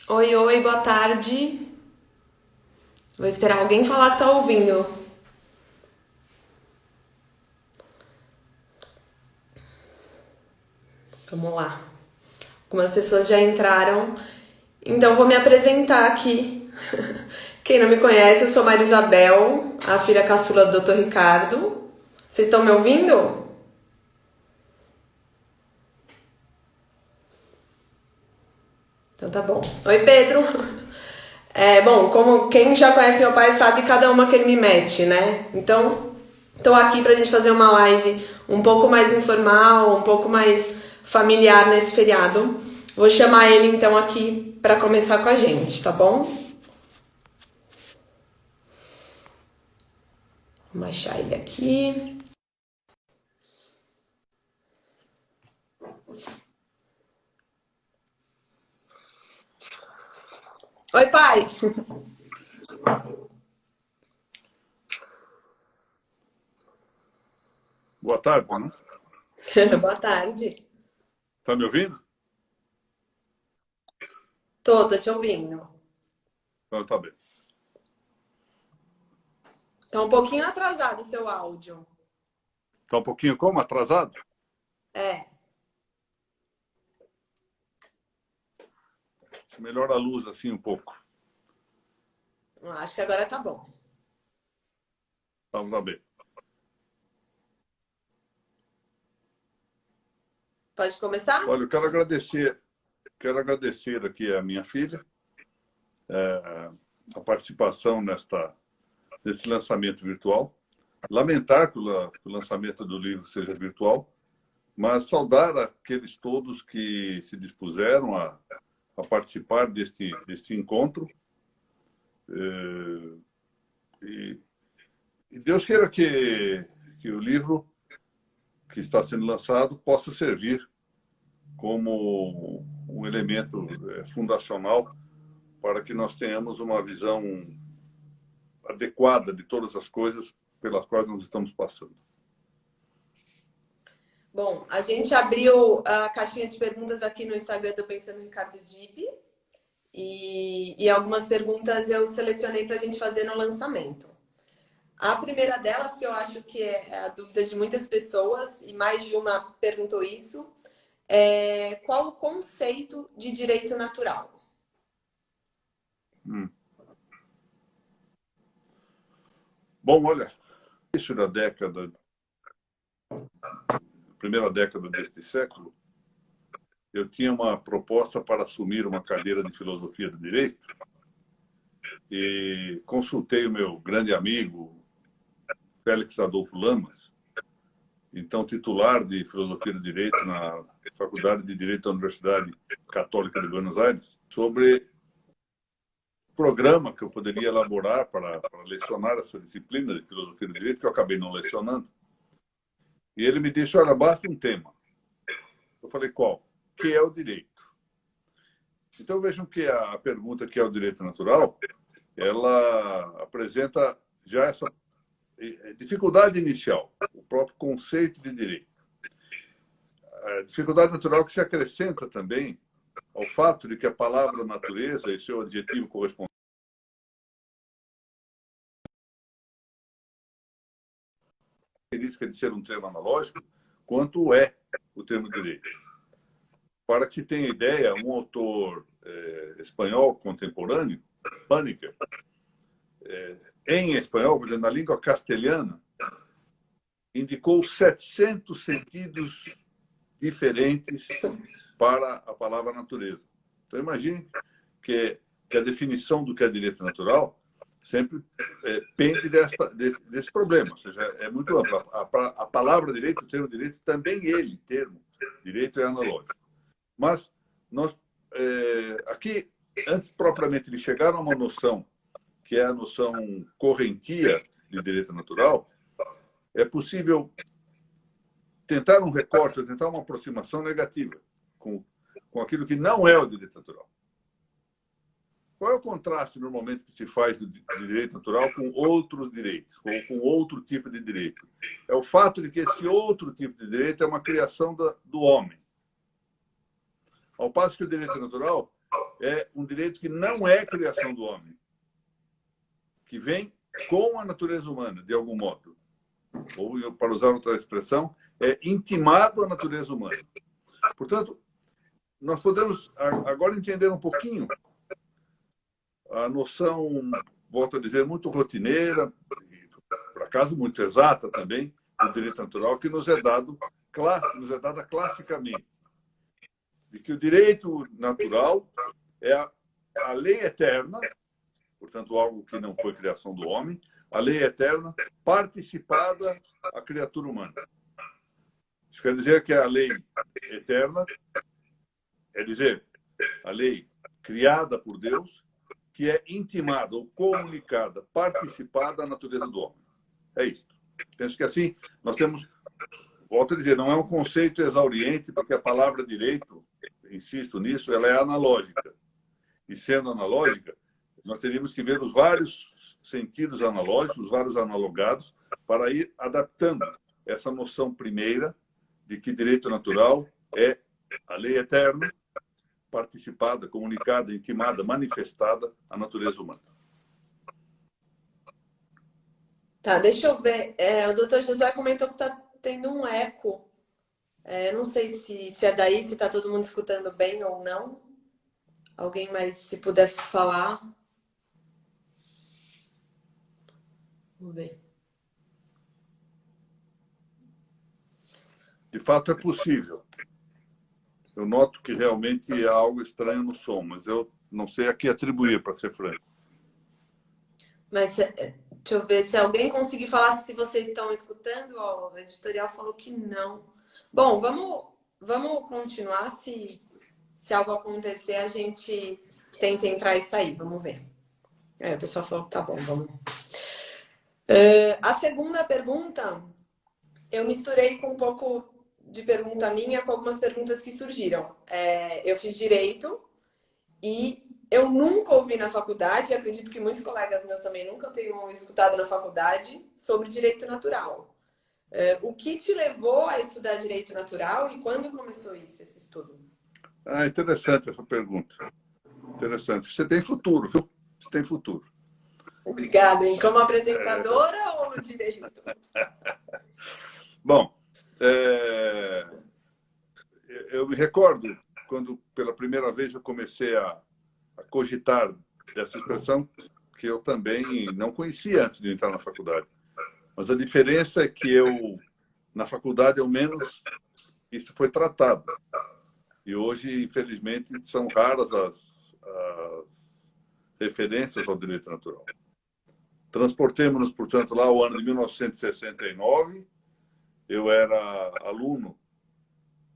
Oi, oi, boa tarde. Vou esperar alguém falar que tá ouvindo. Vamos lá. Algumas pessoas já entraram, então vou me apresentar aqui. Quem não me conhece, eu sou Maria Isabel, a filha caçula do Dr. Ricardo. Vocês estão me ouvindo? Então tá bom. Oi, Pedro. Bom, como quem já conhece meu pai sabe cada uma que ele me mete, né? Então, tô aqui pra gente fazer uma live um pouco mais informal, um pouco mais familiar nesse feriado. Vou chamar ele então aqui pra começar com a gente, tá bom? Vou achar ele aqui. Oi, pai. Boa tarde, né? Boa tarde. Tá me ouvindo? Tô te ouvindo. Então tá bem. Tá um pouquinho atrasado o seu áudio. Tá um pouquinho como? Atrasado? É, Melhora a luz assim um pouco. acho que agora tá bom. Então tá bem. Pode começar? Olha, eu quero agradecer aqui a minha filha, a participação nesse lançamento virtual. Lamentar que o lançamento do livro seja virtual, mas saudar aqueles todos que se dispuseram a participar deste encontro. E, e Deus queira que o livro que está sendo lançado possa servir como um elemento fundacional para que nós tenhamos uma visão adequada de todas as coisas pelas quais nós estamos passando. Bom, a gente abriu a caixinha de perguntas aqui no Instagram do Pensando em Ricardo Dibe. E algumas perguntas eu selecionei para a gente fazer no lançamento. A primeira delas, que eu acho que é a dúvida de muitas pessoas, e mais de uma perguntou isso, é qual o conceito de direito natural? Hum. Bom, olha, isso da primeira década deste século, eu tinha uma proposta para assumir uma cadeira de filosofia do direito e consultei o meu grande amigo Félix Adolfo Lamas, então titular de filosofia do direito na Faculdade de Direito da Universidade Católica de Buenos Aires, sobre o programa que eu poderia elaborar para lecionar essa disciplina de filosofia do direito, que eu acabei não lecionando. E ele me disse, olha, basta um tema. Eu falei, qual? Que é o direito. Então vejam que a pergunta que é o direito natural, ela apresenta já essa dificuldade inicial, o próprio conceito de direito. A dificuldade natural que se acrescenta também ao fato de que a palavra natureza e seu adjetivo correspondente característica de ser um termo analógico, quanto é o termo direito. Para que se tenha ideia, um autor espanhol contemporâneo, Paniker, em espanhol, por exemplo, na língua castelhana, indicou 700 sentidos diferentes para a palavra natureza. Então, imagine que a definição do que é direito natural sempre pende desse problema. Ou seja, é muito ampla. A palavra direito, o termo direito, também ele, termo direito, é analógico. Mas nós, aqui, antes propriamente de chegar a uma noção, que é a noção correntia de direito natural, é possível tentar um recorte, tentar uma aproximação negativa com aquilo que não é o direito natural. Qual é o contraste, normalmente, que se faz do direito natural com outros direitos, ou com outro tipo de direito? É o fato de que esse outro tipo de direito é uma criação do homem. Ao passo que o direito natural é um direito que não é criação do homem, que vem com a natureza humana, de algum modo. Ou, para usar outra expressão, é intimado à natureza humana. Portanto, nós podemos agora entender um pouquinho a noção, volto a dizer, muito rotineira, por acaso muito exata também, do direito natural, que nos é dada classicamente, de que o direito natural é a lei eterna, portanto, algo que não foi criação do homem, a lei eterna participada à criatura humana. Isso quer dizer que a lei eterna é dizer, a lei criada por Deus, que é intimada ou comunicada, participada à natureza do homem. É isso. Penso que assim, nós temos, volto a dizer, não é um conceito exauriente, porque a palavra direito, insisto nisso, ela é analógica. E sendo analógica, nós teríamos que ver os vários sentidos analógicos, os vários analogados, para ir adaptando essa noção primeira de que direito natural é a lei eterna, participada, comunicada, intimada, manifestada à natureza humana. Tá, deixa eu ver. O doutor Josué comentou que está tendo um eco. Não sei se é daí, se está todo mundo escutando bem ou não. Alguém mais, se puder falar. Vamos ver. De fato, é possível. Eu noto que realmente há algo estranho no som, mas eu não sei a que atribuir, para ser franco. Mas deixa eu ver se alguém conseguir falar se vocês estão escutando. Ó, o editorial falou que não. Bom, vamos continuar. Se algo acontecer, a gente tenta entrar e sair. Vamos ver. O pessoal falou que tá bom, vamos. A segunda pergunta, eu misturei com um pouco de pergunta minha com algumas perguntas que surgiram. Eu fiz direito e eu nunca ouvi na faculdade, acredito que muitos colegas meus também nunca tenham escutado na faculdade, sobre direito natural. O que te levou a estudar direito natural e quando começou esse estudo? Interessante essa pergunta. Interessante. Você tem futuro, viu? Você tem futuro. Obrigada, hein? Como apresentadora ou no direito? Bom, eu me recordo quando pela primeira vez eu comecei a cogitar dessa expressão, que eu também não conhecia antes de entrar na faculdade. Mas a diferença é que na faculdade, ao menos, isso foi tratado. E hoje, infelizmente, são raras as referências ao direito natural. Transportemos-nos, portanto, lá ao ano de 1969. Eu era aluno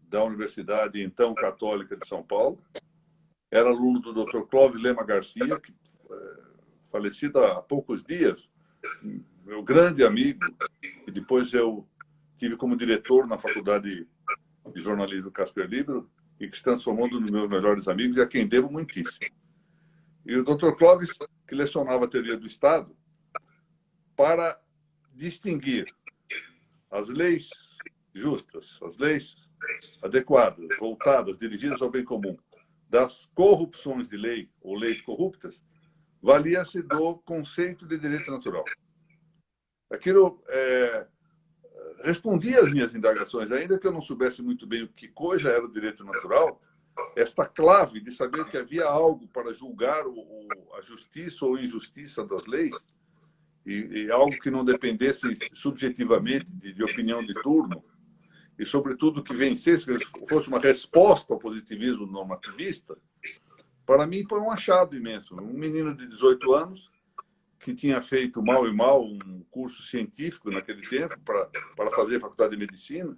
da Universidade, então, Católica de São Paulo. Era aluno do Dr. Clóvis Lema Garcia, que falecido há poucos dias, meu grande amigo, e depois eu tive como diretor na Faculdade de Jornalismo Casper Libero, e que se transformou num dos meus melhores amigos e a quem devo muitíssimo. E o Dr. Clóvis, que lecionava a teoria do Estado, para distinguir as leis justas, as leis adequadas, voltadas, dirigidas ao bem comum, das corrupções de lei ou leis corruptas, valia-se do conceito de direito natural. Aquilo respondia às minhas indagações, ainda que eu não soubesse muito bem o que coisa era o direito natural, esta clave de saber que havia algo para julgar a justiça ou injustiça das leis, e algo que não dependesse subjetivamente de opinião de turno, e, sobretudo, que vencesse, que fosse uma resposta ao positivismo normativista, para mim foi um achado imenso. Um menino de 18 anos, que tinha feito mal e mal um curso científico naquele tempo para fazer faculdade de medicina,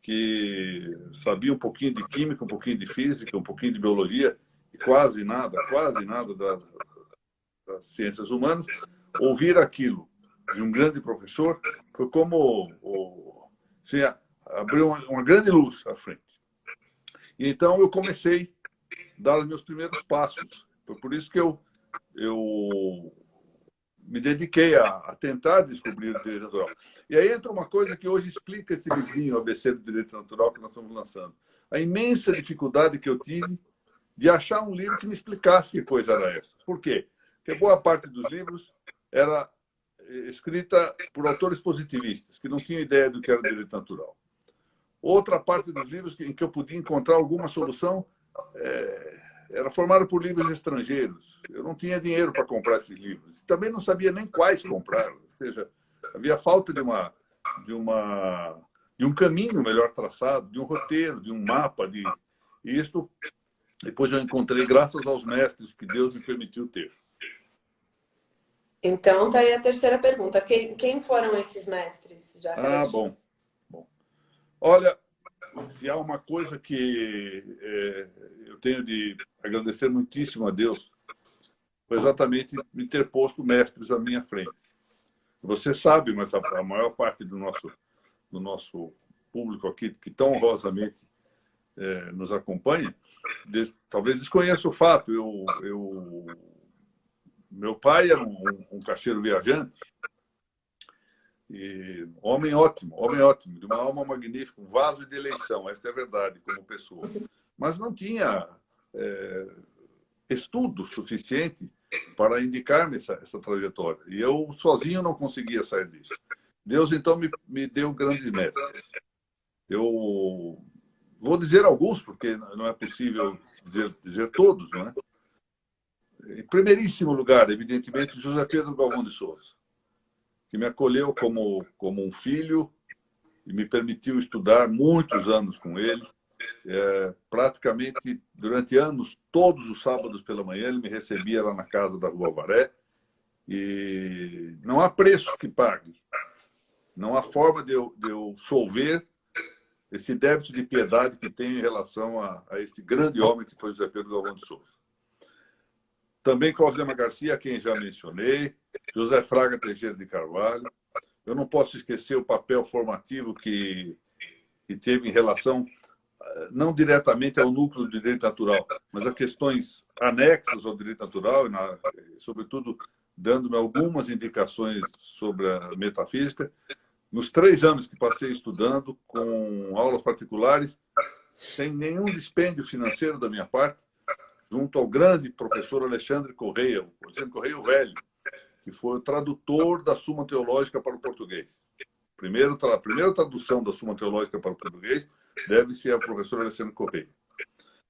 que sabia um pouquinho de química, um pouquinho de física, um pouquinho de biologia, e quase nada das ciências humanas. Ouvir aquilo de um grande professor foi como abriu uma grande luz à frente. E então eu comecei a dar os meus primeiros passos. Foi por isso que eu me dediquei a tentar descobrir o direito natural. E aí entra uma coisa que hoje explica esse livrinho ABC do Direito Natural que nós estamos lançando. A imensa dificuldade que eu tive de achar um livro que me explicasse que coisa era essa. Por quê? Porque boa parte dos livros era escrita por autores positivistas, que não tinham ideia do que era direito natural. Outra parte dos livros em que eu podia encontrar alguma solução era formada por livros estrangeiros. Eu não tinha dinheiro para comprar esses livros. Também não sabia nem quais comprar. Ou seja, havia falta de um caminho melhor traçado, de um roteiro, de um mapa. E isto, depois eu encontrei graças aos mestres que Deus me permitiu ter. Então, tá aí a terceira pergunta. Quem foram esses mestres? Bom. Olha, se há uma coisa que eu tenho de agradecer muitíssimo a Deus, foi exatamente me ter posto mestres à minha frente. Você sabe, mas a maior parte do nosso público aqui, que tão honrosamente nos acompanha, talvez desconheça o fato. Meu pai era um caixeiro viajante, e homem ótimo, de uma alma magnífica, um vaso de eleição, esta é a verdade, como pessoa. Mas não tinha estudo suficiente para indicar-me essa trajetória. E eu sozinho não conseguia sair disso. Deus, então, me deu grandes mestres. Eu vou dizer alguns, porque não é possível dizer todos, não é? Em primeiríssimo lugar, evidentemente, José Pedro Galvão de Souza, que me acolheu como um filho e me permitiu estudar muitos anos com ele. Praticamente, durante anos, todos os sábados pela manhã, ele me recebia lá na casa da Rua Avaré. E não há preço que pague, não há forma de eu solver esse débito de piedade que tenho em relação a esse grande homem que foi José Pedro Galvão de Souza. Também Cláudio Lema Garcia, a quem já mencionei, José Fraga Teixeira de Carvalho. Eu não posso esquecer o papel formativo que teve em relação, não diretamente ao núcleo do direito natural, mas a questões anexas ao direito natural, e sobretudo dando-me algumas indicações sobre a metafísica. Nos 3 anos que passei estudando, com aulas particulares, sem nenhum dispêndio financeiro da minha parte, junto ao grande professor Alexandre Correia, o Alexandre Correia o Velho, que foi o tradutor da Suma Teológica para o português. A primeira tradução da Suma Teológica para o português deve-se ao professor Alexandre Correia.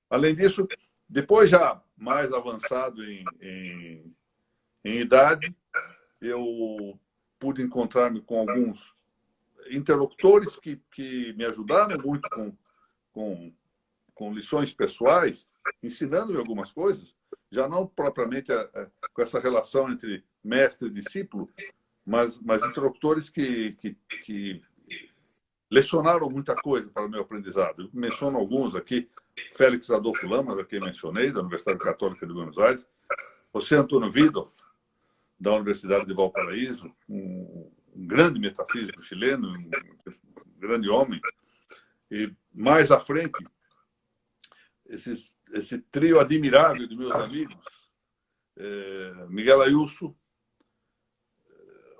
Além disso, depois já mais avançado em idade, eu pude encontrar-me com alguns interlocutores que me ajudaram muito com lições pessoais, ensinando-me algumas coisas, já não propriamente com essa relação entre mestre e discípulo, mas interlocutores que lecionaram muita coisa para o meu aprendizado. Eu menciono alguns aqui: Félix Adolfo Lamas, a quem mencionei, da Universidade Católica de Buenos Aires, José Antônio Widoff, da Universidade de Valparaíso, um grande metafísico chileno, um grande homem. E mais à frente, esse trio admirável de meus amigos, Miguel Ayuso,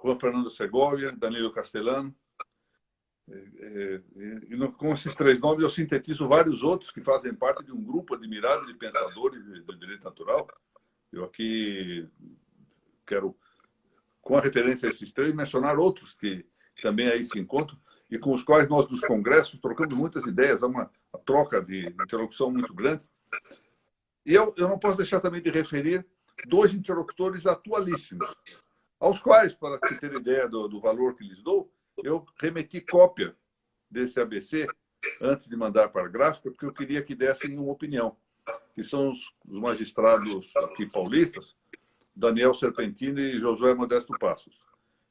Juan Fernando Segovia, Danilo Castellano. E com esses 3 nomes eu sintetizo vários outros que fazem parte de um grupo admirável de pensadores do direito natural. Eu aqui quero, com a referência a esses 3, mencionar outros que também aí se encontram e com os quais nós, nos congressos, trocamos muitas ideias, há uma troca de interlocução muito grande. E eu não posso deixar também de referir 2 interlocutores atualíssimos, aos quais, para ter ideia do valor que lhes dou, eu remeti cópia desse ABC antes de mandar para a gráfica, porque eu queria que dessem uma opinião, que são os magistrados aqui paulistas, Daniel Serpentini e Josué Modesto Passos,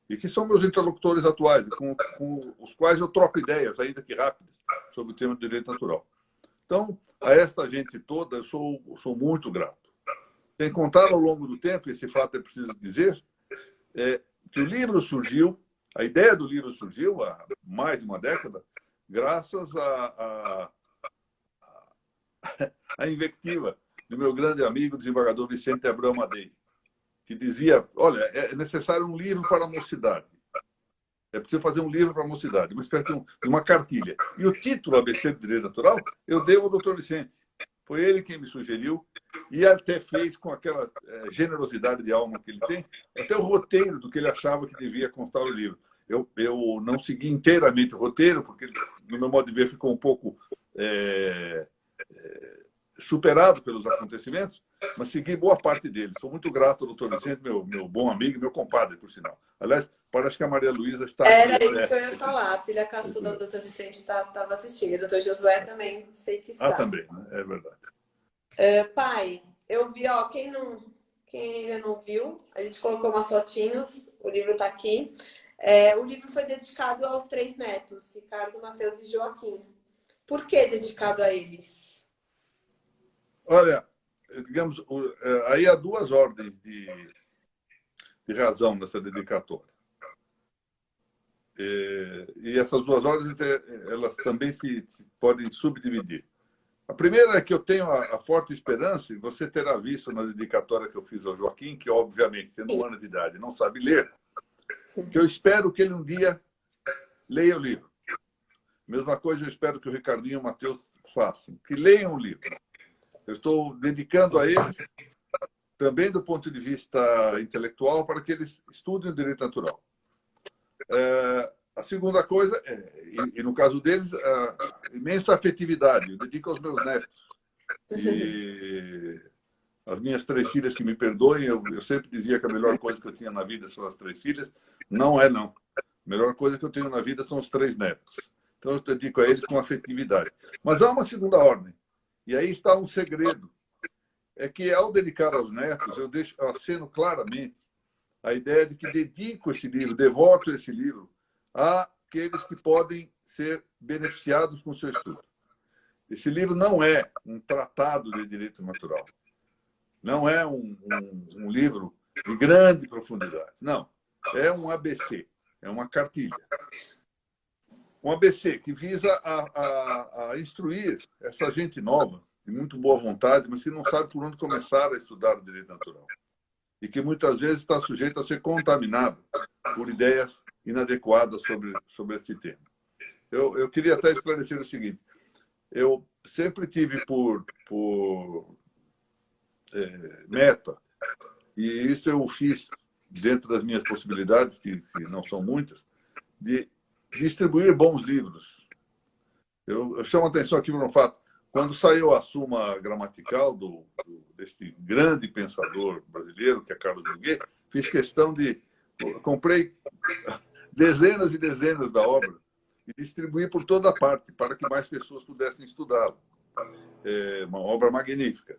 e que são meus interlocutores atuais, com os quais eu troco ideias, ainda que rápidas, sobre o tema do direito natural. Então, a esta gente toda, eu sou muito grato. Sem contar, ao longo do tempo, esse fato é preciso dizer, que o livro surgiu, a ideia do livro surgiu há mais de uma década, graças à invectiva do meu grande amigo, desembargador Vicente Abreu Madei, que dizia: olha, é necessário um livro para a mocidade. É preciso fazer um livro para a mocidade, uma espécie de uma cartilha. E o título ABC do Direito Natural eu dei ao Dr. Vicente. Foi ele quem me sugeriu e até fez com aquela generosidade de alma que ele tem, até o roteiro do que ele achava que devia constar o livro. Eu não segui inteiramente o roteiro, porque, no meu modo de ver, ficou um pouco superado pelos acontecimentos, mas segui boa parte dele. Sou muito grato ao doutor Vicente, meu bom amigo, meu compadre, por sinal. Aliás, parece que a Maria Luísa está Era aqui. isso que eu ia falar. A filha caçula do doutor Vicente estava assistindo. O doutor Josué também, sei que está. Também, né? É verdade. Pai, eu vi, ó, quem ainda não viu, a gente colocou umas fotinhos, o livro está aqui. O livro foi dedicado aos 3 netos, Ricardo, Mateus e Joaquim. Por que dedicado a eles? Olha, digamos, aí há 2 ordens de razão nessa dedicatória. E essas 2 ordens, elas também se podem subdividir. A primeira é que eu tenho a forte esperança, e você terá visto na dedicatória que eu fiz ao Joaquim, que, obviamente, tendo 1 ano de idade, não sabe ler, que eu espero que ele um dia leia o livro. Mesma coisa eu espero que o Ricardinho e o Mateus façam, que leiam o livro. Eu estou dedicando a eles, também do ponto de vista intelectual, para que eles estudem o direito natural. A segunda coisa, e no caso deles, a imensa afetividade. Eu dedico aos meus netos. E as minhas 3 filhas, que me perdoem, eu sempre dizia que a melhor coisa que eu tinha na vida são as 3 filhas. Não é, não. A melhor coisa que eu tenho na vida são os 3 netos. Então, eu dedico a eles com afetividade. Mas há uma segunda ordem. E aí está um segredo. É que, ao dedicar aos netos, eu aceno claramente a ideia de que dedico esse livro, devoto esse livro, àqueles que podem ser beneficiados com o seu estudo. Esse livro não é um tratado de direito natural. Não é um livro de grande profundidade. Não. É um ABC. É uma cartilha. Um ABC que visa a instruir essa gente nova, de muito boa vontade, mas que não sabe por onde começar a estudar o direito natural. E que muitas vezes está sujeito a ser contaminado por ideias inadequadas sobre esse tema. Eu queria até esclarecer o seguinte. Eu sempre tive por meta, e isso eu fiz dentro das minhas possibilidades, que não são muitas, de distribuir bons livros. Eu chamo a atenção aqui para um fato. Quando saiu a Suma Gramatical deste grande pensador brasileiro, que é Carlos Nogueira, fiz questão comprei dezenas e dezenas da obra e distribuí por toda parte, para que mais pessoas pudessem estudá-la. É uma obra magnífica.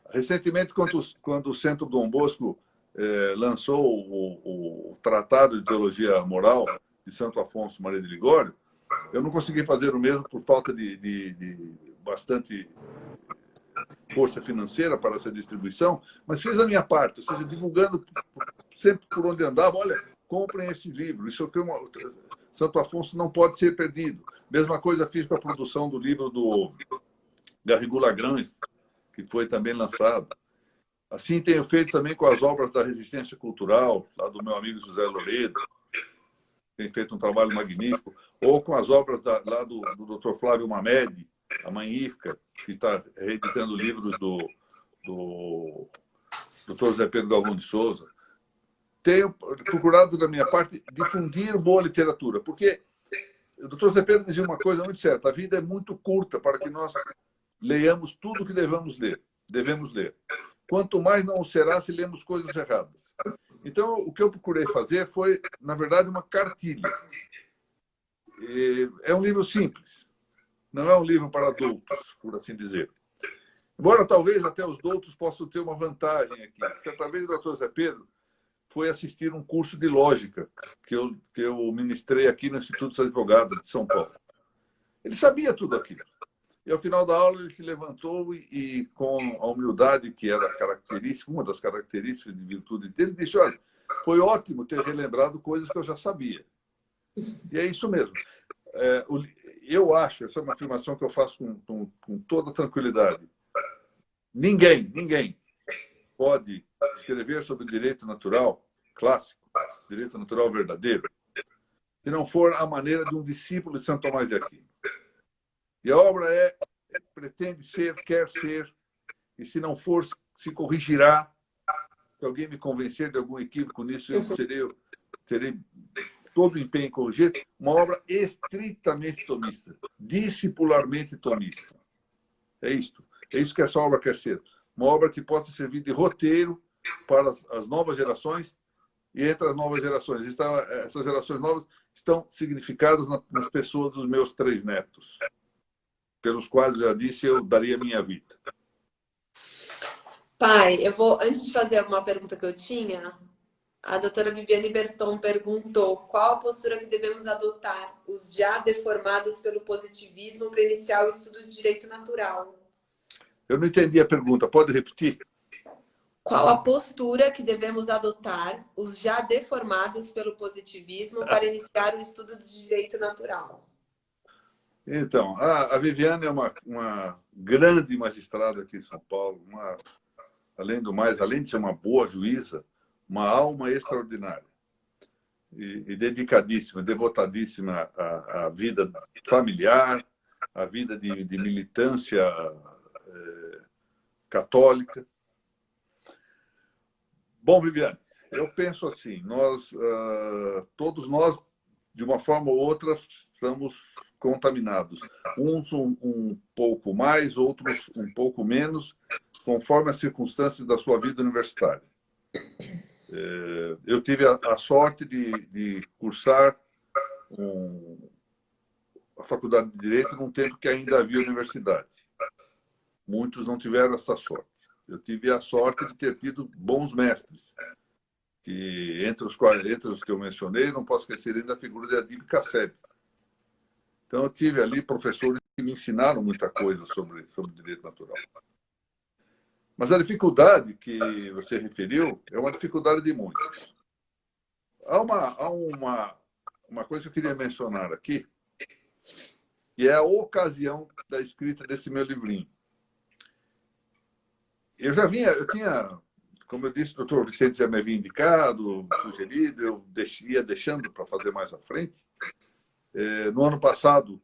Recentemente, quando o Centro Dom Bosco lançou o Tratado de Teologia Moral de Santo Afonso Maria de Ligório, eu não consegui fazer o mesmo por falta de bastante força financeira para essa distribuição, mas fiz a minha parte, ou seja, divulgando sempre por onde andava, olha, comprem esse livro, isso aqui Santo Afonso não pode ser perdido. Mesma coisa fiz com a produção do livro do Garrigou Lagrange, que foi também lançado. Assim tenho feito também com as obras da Resistência Cultural, lá do meu amigo José Loredo, tem feito um trabalho magnífico, ou com as obras lá do Dr. Flávio Mamede, a Magnífica, que está reeditando livros do Dr. Zé Pedro Galvão de Souza. Tenho procurado, da minha parte, difundir boa literatura, porque o Dr. Zé Pedro dizia uma coisa muito certa: a vida é muito curta para que nós leiamos tudo o que devemos ler. Quanto mais não o será se lemos coisas erradas. Então, o que eu procurei fazer foi, na verdade, uma cartilha. É um livro simples. Não é um livro para adultos, por assim dizer. Embora talvez até os adultos possam ter uma vantagem aqui. Certa vez o Dr. Zé Pedro foi assistir um curso de lógica que eu ministrei aqui no Instituto dos Advogados de São Paulo. Ele sabia tudo aquilo. E, ao final da aula, ele se levantou e com a humildade que era característica, uma das características de virtude dele, disse: olha, foi ótimo ter relembrado coisas que eu já sabia. E é isso mesmo. Eu acho, essa é uma afirmação que eu faço com toda tranquilidade, ninguém pode escrever sobre direito natural clássico, direito natural verdadeiro, se não for a maneira de um discípulo de São Tomás de Aquino. E a obra é pretende ser, quer ser, e se não for, se corrigirá. Se alguém me convencer de algum equívoco nisso, eu terei todo o empenho em corrigir. Uma obra estritamente tomista, discipularmente tomista. É isto. É isso que essa obra quer ser. Uma obra que possa servir de roteiro para as novas gerações, e entre as novas gerações. Essas gerações novas estão significadas nas pessoas dos meus 3 netos, pelos quais, já disse, eu daria minha vida. Pai, antes de fazer uma pergunta que eu tinha, a doutora Viviane Berton perguntou qual a postura que devemos adotar, os já deformados pelo positivismo, para iniciar o estudo de direito natural. Eu não entendi a pergunta, pode repetir? Qual a postura que devemos adotar, os já deformados pelo positivismo, para iniciar o estudo de direito natural? Então, a Viviane é uma grande magistrada aqui em São Paulo, além do mais, além de ser uma boa juíza, uma alma extraordinária e dedicadíssima, devotadíssima à vida familiar, à vida de militância católica. Bom, Viviane, eu penso assim, todos nós, de uma forma ou outra, estamos contaminados. Uns um pouco mais, outros um pouco menos, conforme as circunstâncias da sua vida universitária. Eu tive a sorte de cursar a Faculdade de Direito num tempo que ainda havia universidade. Muitos não tiveram essa sorte. Eu tive a sorte de ter tido bons mestres, que entre os que eu mencionei, não posso esquecer ainda a figura de Adib Casseb. Então, eu tive ali professores que me ensinaram muita coisa sobre direito natural. Mas a dificuldade que você referiu é uma dificuldade de muitos. Há uma coisa que eu queria mencionar aqui, que é a ocasião da escrita desse meu livrinho. Eu tinha, como eu disse, o doutor Vicente já me havia indicado, sugerido, eu ia deixando para fazer mais à frente. No ano passado,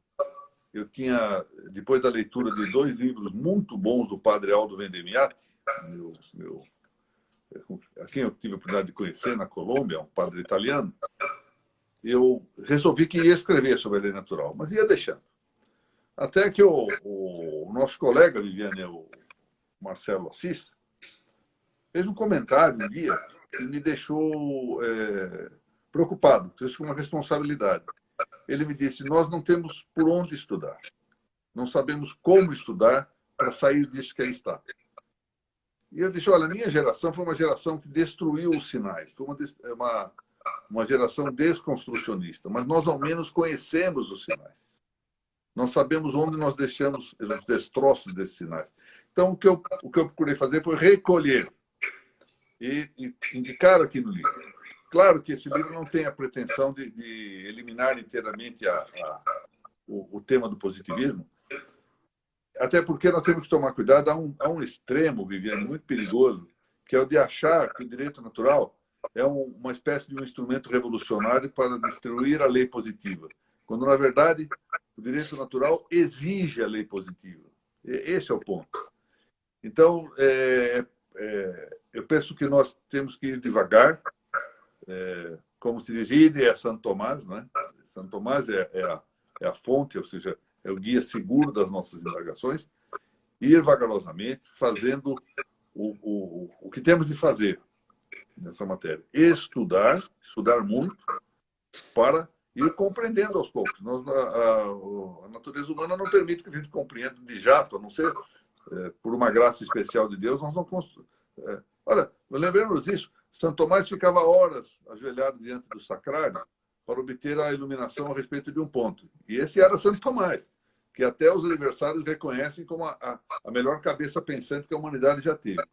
eu tinha, depois da leitura de 2 livros muito bons do padre Aldo Vendemiati, a quem eu tive a oportunidade de conhecer na Colômbia, um padre italiano, eu resolvi que ia escrever sobre a lei natural, mas ia deixando. Até que o nosso colega, Viviane, o Marcelo Assis, fez um comentário um dia que me deixou preocupado, com uma responsabilidade. Ele me disse, nós não temos por onde estudar. Não sabemos como estudar para sair disso que aí está. E eu disse, olha, a minha geração foi uma geração que destruiu os sinais. Foi uma geração desconstrucionista. Mas nós, ao menos, conhecemos os sinais. Nós sabemos onde nós deixamos os destroços desses sinais. Então, o que eu procurei fazer foi recolher e indicar aqui no livro. Claro que esse livro não tem a pretensão de eliminar inteiramente o tema do positivismo, até porque nós temos que tomar cuidado. Há um extremo, Viviane, muito perigoso, que é o de achar que o direito natural é uma espécie de um instrumento revolucionário para destruir a lei positiva, quando, na verdade, o direito natural exige a lei positiva. Esse é o ponto. Então, eu penso que nós temos que ir devagar, como se diz, ide a Santo Tomás, né? Santo Tomás é a fonte, ou seja, é o guia seguro das nossas indagações, ir vagarosamente, fazendo o que temos de fazer nessa matéria. Estudar muito, para ir compreendendo aos poucos. A natureza humana não permite que a gente compreenda de jato, a não ser por uma graça especial de Deus, nós não construímos. Olha, lembremos disso, Santo Tomás ficava horas ajoelhado diante do sacrário para obter a iluminação a respeito de um ponto. E esse era Santo Tomás, que até os adversários reconhecem como a melhor cabeça pensante que a humanidade já teve.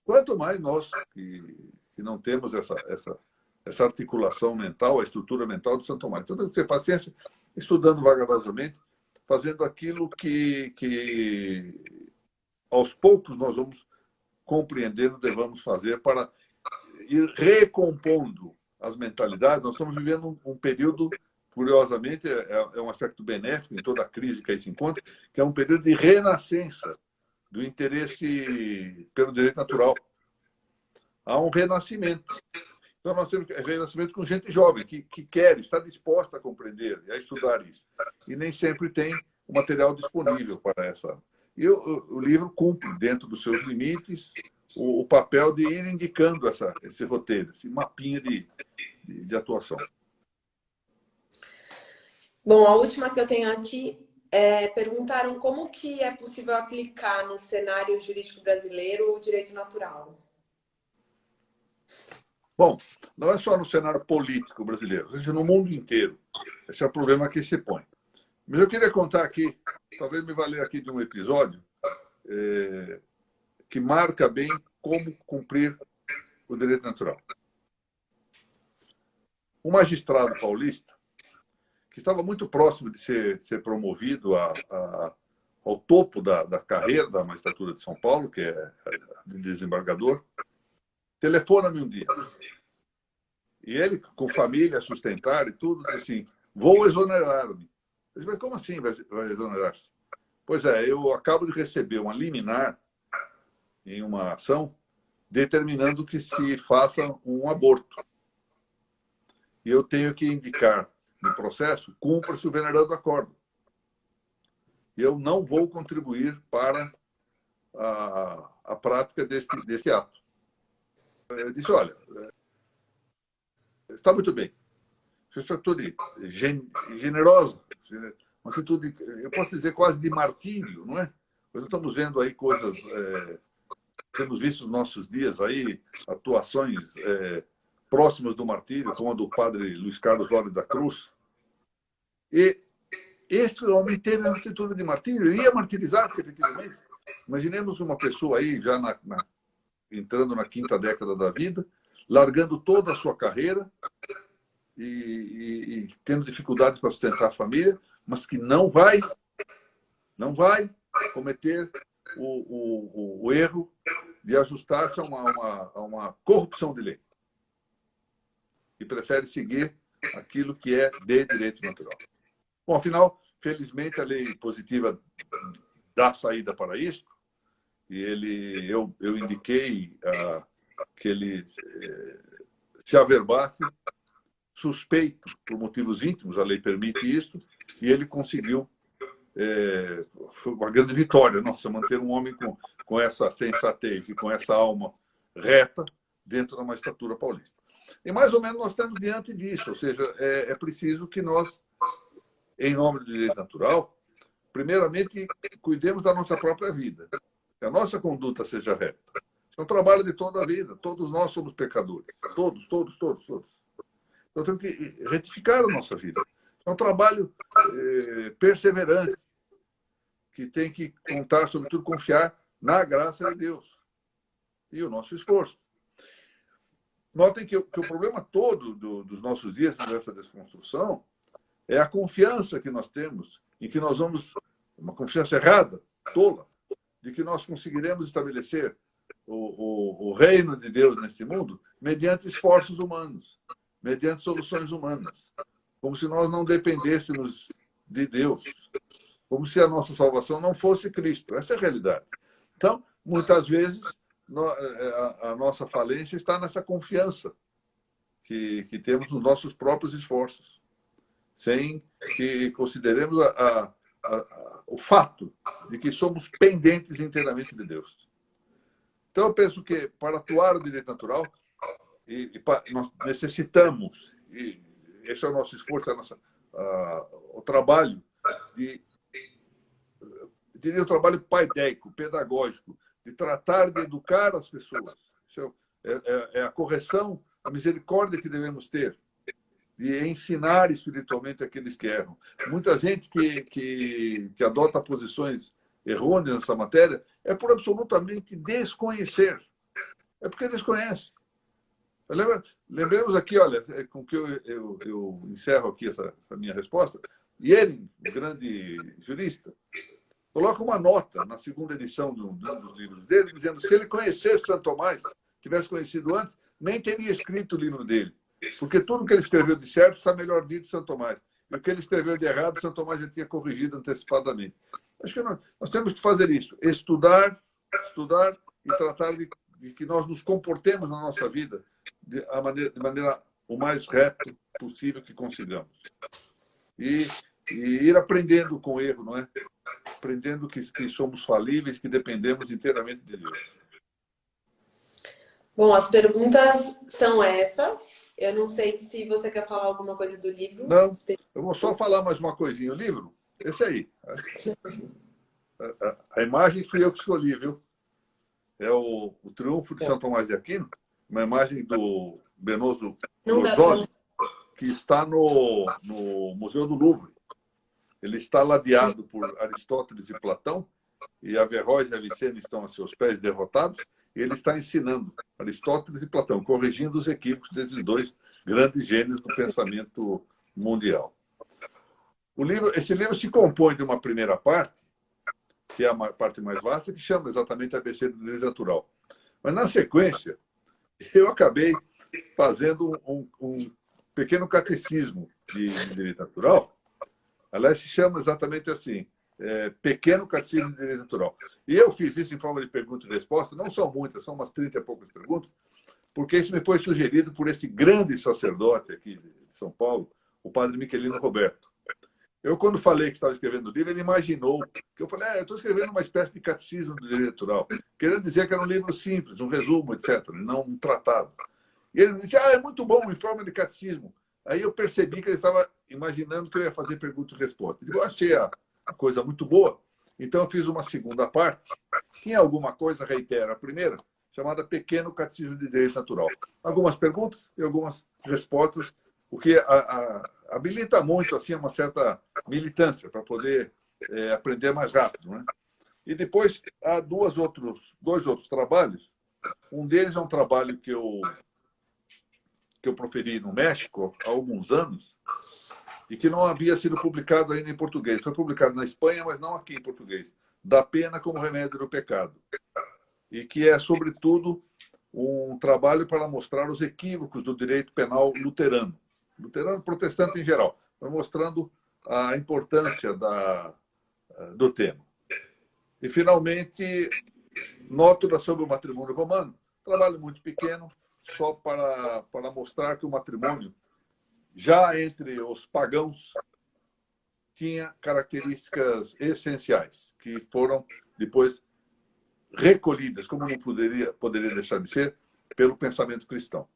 Quanto mais nós, que não temos essa articulação mental, a estrutura mental de Santo Tomás. Então, temos que ter paciência, estudando vagarosamente, fazendo aquilo que aos poucos nós vamos compreendendo, devemos fazer para ir recompondo as mentalidades. Nós estamos vivendo um período curiosamente, é um aspecto benéfico em toda a crise que aí se encontra, que é um período de renascença do interesse pelo direito natural. Há um renascimento. Então, nós temos renascimento com gente jovem, que quer, está disposta a compreender, a estudar isso. E nem sempre tem o material disponível para essa. E o livro cumpre, dentro dos seus limites, o papel de ir indicando esse roteiro, esse mapinha de atuação. Bom, a última que eu tenho aqui perguntaram como que é possível aplicar no cenário jurídico brasileiro o direito natural. Bom, não é só no cenário político brasileiro, ou seja, no mundo inteiro. Esse é o problema que se põe. Mas eu queria contar aqui, talvez me valer aqui de um episódio que marca bem como cumprir o direito natural. Um magistrado paulista, que estava muito próximo de ser promovido ao topo da carreira da magistratura de São Paulo, que é de desembargador, telefona-me um dia. E ele, com família a sustentar e tudo, disse assim, vou exonerar-me. Eu disse, mas como assim vai exonerar-se? Pois é, eu acabo de receber uma liminar em uma ação determinando que se faça um aborto. E eu tenho que indicar no processo, cumpra-se o venerando acordo. E eu não vou contribuir para a prática desse ato. Eu disse, olha, está muito bem. Isso é uma atitude generosa, uma atitude, eu posso dizer, quase de martírio, não é? Nós estamos vendo aí coisas, temos visto nos nossos dias aí atuações próximas do martírio, como a do padre Luiz Carlos Lores da Cruz. E esse homem teve uma atitude de martírio, ia martirizar-se, efetivamente. Imaginemos uma pessoa aí, já entrando na 5ª década da vida, largando toda a sua carreira e tendo dificuldades para sustentar a família, mas que não vai cometer o erro de ajustar-se a uma corrupção de lei. E prefere seguir aquilo que é de direito natural. Bom, afinal, felizmente, a lei positiva dá saída para isso. E eu indiquei que ele se averbasse, suspeito por motivos íntimos, a lei permite isso, e ele conseguiu foi uma grande vitória, nossa, manter um homem com essa sensatez e com essa alma reta dentro da magistratura paulista. E mais ou menos nós estamos diante disso, ou seja, é preciso que nós, em nome do direito natural, primeiramente cuidemos da nossa própria vida, que a nossa conduta seja reta. É um trabalho de toda a vida, todos nós somos pecadores, todos. Então temos que retificar a nossa vida. É um trabalho perseverante, que tem que contar, sobretudo, confiar na graça de Deus e o nosso esforço. Notem que o problema todo dos nossos dias, dessa desconstrução, é a confiança que nós temos em que nós vamos, uma confiança errada, tola, de que nós conseguiremos estabelecer o reino de Deus nesse mundo mediante esforços humanos, mediante soluções humanas, como se nós não dependêssemos de Deus, como se a nossa salvação não fosse Cristo. Essa é a realidade. Então, muitas vezes, a nossa falência está nessa confiança que temos nos nossos próprios esforços, sem que consideremos o fato de que somos pendentes inteiramente de Deus. Então, eu penso que, para atuar o direito natural, nós necessitamos, e esse é o nosso esforço, o trabalho diria o trabalho paidéico, pedagógico, de tratar de educar as pessoas. Isso é a correção, a misericórdia que devemos ter, de ensinar espiritualmente aqueles que erram. Muita gente que adota posições errôneas nessa matéria é por absolutamente desconhecer. É porque desconhece. Lembremos aqui, olha, com que eu encerro aqui essa minha resposta. Iering, o grande jurista, coloca uma nota na 2ª edição de um dos livros dele, dizendo que se ele conhecesse Santo Tomás, tivesse conhecido antes, nem teria escrito o livro dele. Porque tudo que ele escreveu de certo está melhor dito de Santo Tomás. e o que ele escreveu de errado, São Tomás já tinha corrigido antecipadamente. Acho que nós temos que fazer isso, estudar e tratar de que nós nos comportemos na nossa vida de maneira o mais reto possível que consigamos. E ir aprendendo com o erro, não é? Aprendendo que somos falíveis, que dependemos inteiramente de Deus. Bom, as perguntas são essas. Eu não sei se você quer falar alguma coisa do livro. Não, eu vou só falar mais uma coisinha. O livro, esse aí. A imagem fui eu que escolhi, viu? É o Triunfo de São Tomás de Aquino, uma imagem do Benozzo Gozzoli, que está no Museu do Louvre. Ele está ladeado por Aristóteles e Platão, e Averroes e Avicena estão a seus pés derrotados, e ele está ensinando Aristóteles e Platão, corrigindo os equívocos desses dois grandes gênios do pensamento mundial. Esse livro se compõe de uma primeira parte, que é a parte mais vasta, que chama exatamente ABC do Direito Natural. Mas, na sequência, eu acabei fazendo um pequeno catecismo de Direito Natural. Aliás, se chama exatamente assim, Pequeno Catecismo de Direito Natural. E eu fiz isso em forma de pergunta e resposta, não são muitas, são umas 30 e poucas perguntas, porque isso me foi sugerido por esse grande sacerdote aqui de São Paulo, o padre Michelino Roberto. Eu, quando falei que estava escrevendo o livro, ele imaginou que eu falei, eu estou escrevendo uma espécie de catecismo do direito natural, querendo dizer que era um livro simples, um resumo, etc., não um tratado. E ele me disse, é muito bom, em forma de catecismo. Aí eu percebi que ele estava imaginando que eu ia fazer pergunta e resposta. Eu achei a coisa muito boa, então eu fiz uma segunda parte, que em alguma coisa reitera a primeira, chamada Pequeno Catecismo de Direito Natural. Algumas perguntas e algumas respostas, o que habilita muito assim, uma certa militância para poder aprender mais rápido. Né? E depois há dois outros trabalhos. Um deles é um trabalho que eu proferi no México há alguns anos e que não havia sido publicado ainda em português. Foi publicado na Espanha, mas não aqui em português. Da pena como remédio do pecado. E que é, sobretudo, um trabalho para mostrar os equívocos do direito penal luterano protestante em geral, mostrando a importância do tema. E, finalmente, Nótula sobre o matrimônio romano, trabalho muito pequeno, só para mostrar que o matrimônio, já entre os pagãos, tinha características essenciais, que foram depois recolhidas, como não poderia deixar de ser, pelo pensamento cristão.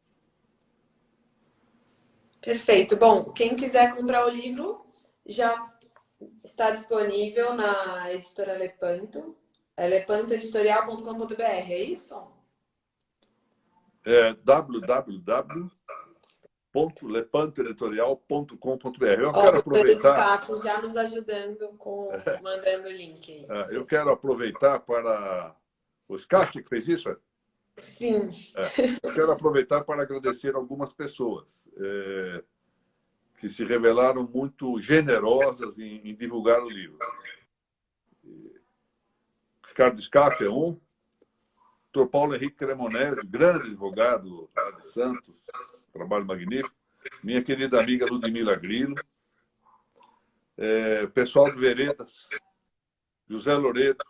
Perfeito. Bom, quem quiser comprar o livro já está disponível na editora Lepanto. É lepantoeditorial.com.br, é isso? É www.lepantoeditorial.com.br. Eu quero aproveitar... O já nos ajudando mandando o link. Eu quero aproveitar para... O SCAF que fez isso? Sim. Eu quero aproveitar para agradecer algumas pessoas que se revelaram muito generosas em divulgar o livro. Ricardo Scaff é um, Dr. Paulo Henrique Cremonese, grande advogado lá de Santos, trabalho magnífico, minha querida amiga Ludmila Grilo, pessoal do Veredas, José Loreto.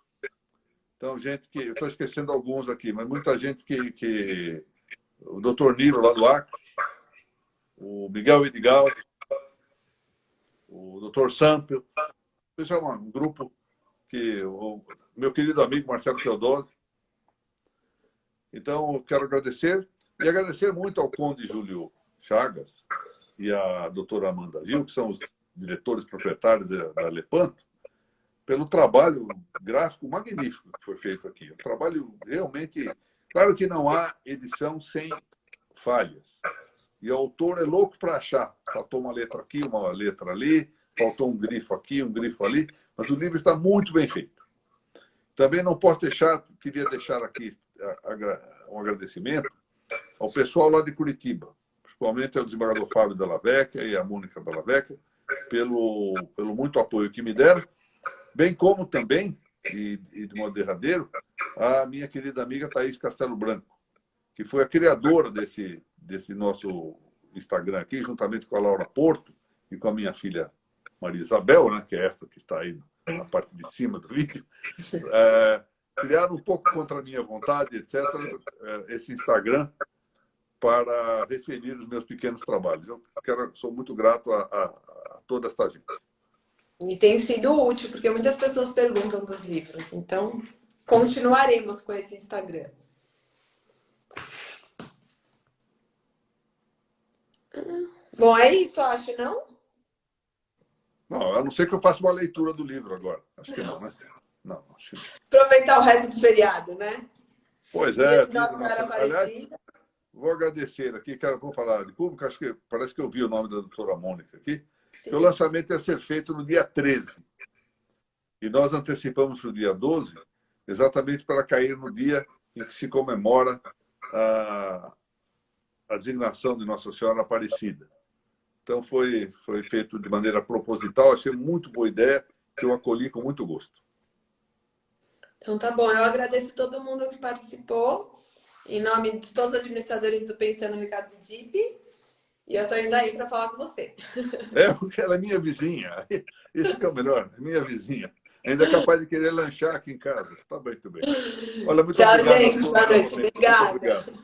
Então, gente que... Eu estou esquecendo alguns aqui, mas muita gente que o Dr. Nilo, lá do Acre, o Miguel Vidigal, o Dr. Sampel. Isso é um grupo que... O meu querido amigo Marcelo Teodoro. Então, eu quero agradecer. E agradecer muito ao Conde Júlio Chagas e à doutora Amanda Gil, que são os diretores proprietários da Lepanto, pelo trabalho gráfico magnífico que foi feito aqui. Um trabalho realmente... Claro que não há edição sem falhas. E o autor é louco para achar. Faltou uma letra aqui, uma letra ali, faltou um grifo aqui, um grifo ali, mas o livro está muito bem feito. Também não posso queria deixar aqui um agradecimento ao pessoal lá de Curitiba, principalmente ao desembargador Fábio Della Vecchia e a Mônica Della Vecchia, pelo muito apoio que me deram, bem como também, e de modo derradeiro, a minha querida amiga Thaís Castelo Branco, que foi a criadora desse nosso Instagram aqui, juntamente com a Laura Porto e com a minha filha Maria Isabel, né, que é esta que está aí na parte de cima do vídeo, criaram um pouco contra a minha vontade, etc., esse Instagram para referir os meus pequenos trabalhos. Eu sou muito grato a toda esta gente. E tem sido útil, porque muitas pessoas perguntam dos livros. Então, continuaremos com esse Instagram. Bom, é isso, acho, não? Não, a não ser que eu faça uma leitura do livro agora. Acho que não, né? Não, acho que não. Aproveitar o resto do feriado, né? Pois é. Nossa Senhora Aliás, vou agradecer aqui, vou falar de público, acho que parece que eu vi o nome da doutora Mônica aqui. O lançamento ia ser feito no dia 13. E nós antecipamos para o dia 12, exatamente para cair no dia em que se comemora a designação de Nossa Senhora Aparecida. Então, foi feito de maneira proposital. Achei muito boa ideia, que eu acolhi com muito gosto. Então, tá bom. Eu agradeço todo mundo que participou, em nome de todos os administradores do Pensando Ricardo Dipp. E eu tô indo aí para falar com você. Porque ela é minha vizinha. Isso que é o melhor, minha vizinha. Ainda é capaz de querer lanchar aqui em casa. Tá bem, tudo bem. Olha, muito Tchau, obrigado. gente. Boa noite. Obrigada. Muito obrigado.